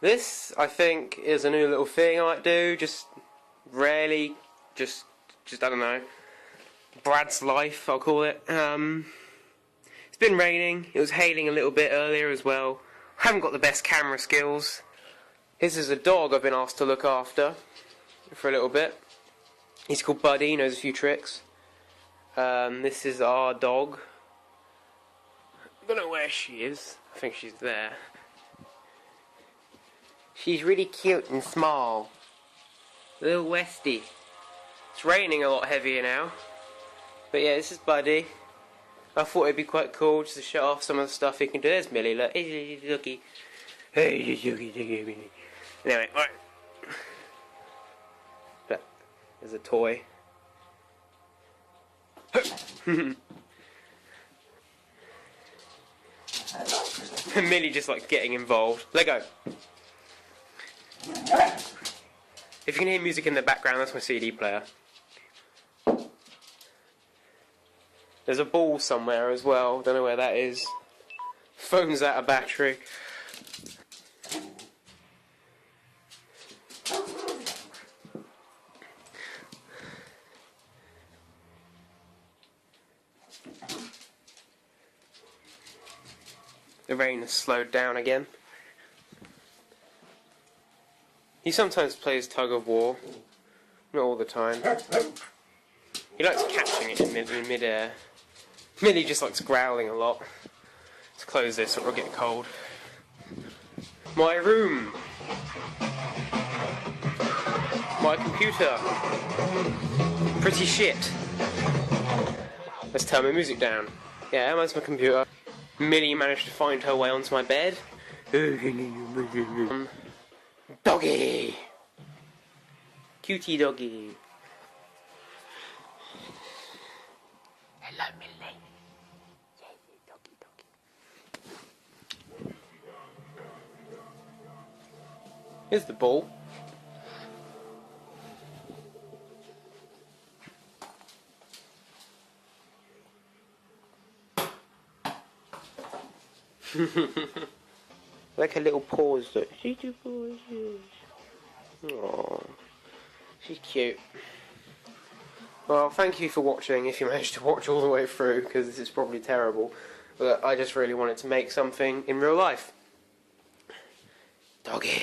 This, I think, is a new little thing I might do, just rarely, just I don't know, Brad's life, I'll call it. It's been raining, it was hailing a little bit earlier as well. I haven't got the best camera skills. This is a dog I've been asked to look after for a little bit. He's called Buddy, he knows a few tricks. This is our dog. I don't know where she is, I think she's there. She's really cute and small. Little Westie. It's raining a lot heavier now. But yeah, this is Buddy. I thought it'd be quite cool just to show off some of the stuff he can do. There's Millie, look. Hey, looky. Hey, looky. Anyway, alright. But there's a toy. Millie just like getting involved. Let go. If you can hear music in the background, that's my CD player. There's a ball somewhere as well, don't know where that is. Phone's out of battery. The rain has slowed down again. He sometimes plays tug of war, not all the time. He likes catching it in mid-air. Millie just likes growling a lot. Let's close this or it'll get cold. My room. My computer. Pretty shit. Let's turn my music down. Yeah, that's my computer. Millie managed to find her way onto my bed. Doggy! Cutie doggy. Hello, Millie. Yeah, doggy. Here's the ball. Like a little paws though. Aww. She's cute. Well, thank you for watching, if you managed to watch all the way through, because this is probably terrible. But I just really wanted to make something in real life. Doggy.